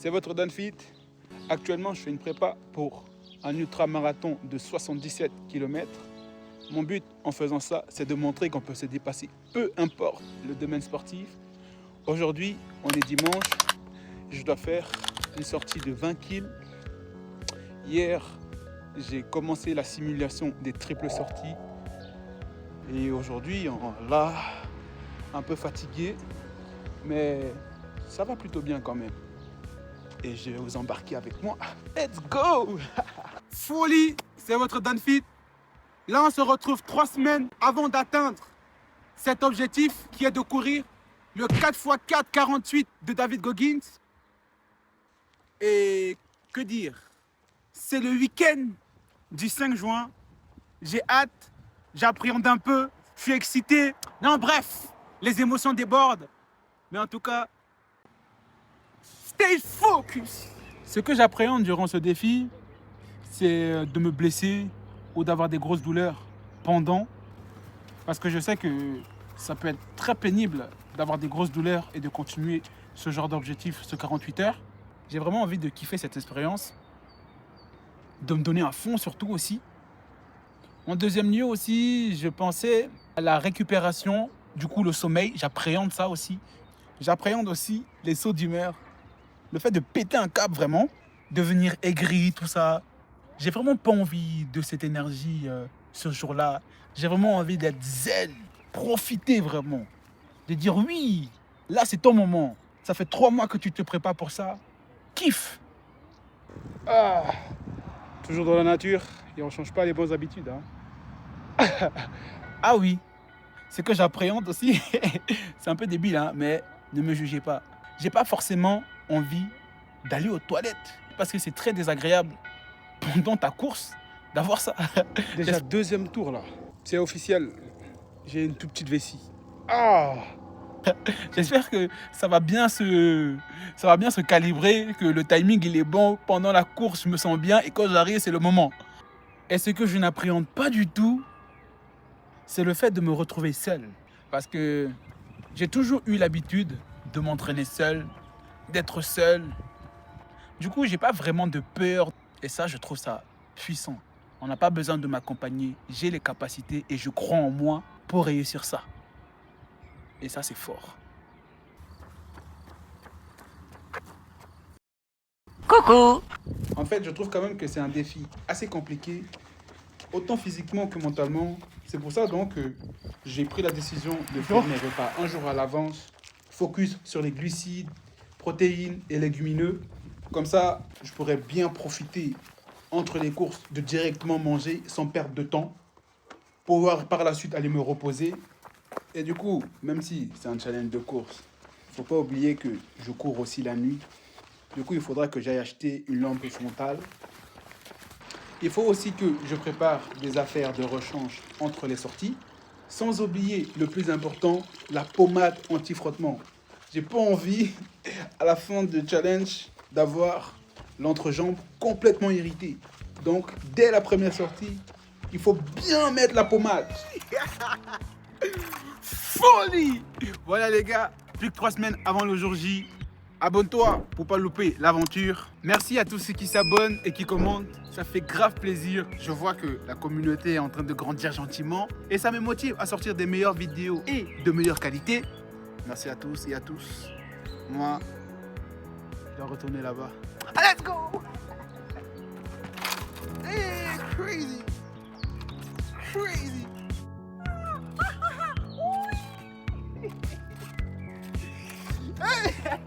c'est votre Danfit. Actuellement, je fais une prépa pour un ultramarathon de 77 km. Mon but en faisant ça, c'est de montrer qu'on peut se dépasser, peu importe le domaine sportif. Aujourd'hui, on est dimanche, je dois faire une sortie de 20 kg. Hier, j'ai commencé la simulation des triples sorties. Et aujourd'hui, là, un peu fatigué, mais ça va plutôt bien quand même. Et je vais vous embarquer avec moi. Let's go! Folie, c'est votre Danfit. Là, on se retrouve 3 semaines avant d'atteindre cet objectif qui est de courir le 4x4 48 de David Goggins. Et que dire? C'est le week-end du 5 juin. J'ai hâte, j'appréhende un peu, je suis excité. Non, bref, les émotions débordent. Mais en tout cas, stay focus. Ce que j'appréhende durant ce défi, c'est de me blesser ou d'avoir des grosses douleurs pendant. Parce que je sais que ça peut être très pénible d'avoir des grosses douleurs et de continuer ce genre d'objectif, ce 48 heures. J'ai vraiment envie de kiffer cette expérience, de me donner à fond surtout aussi. En deuxième lieu aussi, je pensais à la récupération, du coup le sommeil, j'appréhende ça aussi. J'appréhende aussi les sauts d'humeur, le fait de péter un câble vraiment, devenir aigri, tout ça. J'ai vraiment pas envie de cette énergie ce jour-là. J'ai vraiment envie d'être zen, profiter vraiment, de dire oui, là c'est ton moment. Ça fait 3 mois que tu te prépares pour ça. Kiffe. Ah, toujours dans la nature et on change pas les bonnes habitudes. Hein. Ah oui, ce que j'appréhende aussi, c'est un peu débile, hein, mais ne me jugez pas. J'ai pas forcément envie d'aller aux toilettes parce que c'est très désagréable pendant ta course d'avoir ça. Déjà, deuxième tour là, c'est officiel. J'ai une toute petite vessie. Ah! J'espère que ça va bien se calibrer, que le timing il est bon. Pendant la course, je me sens bien et quand j'arrive, c'est le moment. Et ce que je n'appréhende pas du tout, c'est le fait de me retrouver seul. Parce que j'ai toujours eu l'habitude de m'entraîner seul, d'être seul. Du coup, j'ai pas vraiment de peur. Et ça, je trouve ça puissant. On n'a pas besoin de m'accompagner. J'ai les capacités et je crois en moi pour réussir ça. Et ça, c'est fort. Coucou! En fait, je trouve quand même que c'est un défi assez compliqué, autant physiquement que mentalement. C'est pour ça donc que j'ai pris la décision de faire mes repas un jour à l'avance, focus sur les glucides, protéines et légumineux. Comme ça, je pourrais bien profiter entre les courses de directement manger sans perdre de temps, pouvoir par la suite aller me reposer. Et du coup, même si c'est un challenge de course, il ne faut pas oublier que je cours aussi la nuit. Du coup, il faudra que j'aille acheter une lampe frontale. Il faut aussi que je prépare des affaires de rechange entre les sorties. Sans oublier le plus important, la pommade anti-frottement. J'ai pas envie, à la fin du challenge, d'avoir l'entrejambe complètement irritée. Donc, dès la première sortie, il faut bien mettre la pommade. Folie! Voilà les gars, plus que 3 semaines avant le jour J. Abonne-toi pour pas louper l'aventure. Merci à tous ceux qui s'abonnent et qui commentent. Ça fait grave plaisir. Je vois que la communauté est en train de grandir gentiment. Et ça me motive à sortir des meilleures vidéos et de meilleure qualité. Merci à tous et à tous. Moi, je dois retourner là-bas. Let's go! Hey, crazy! Crazy! Hey!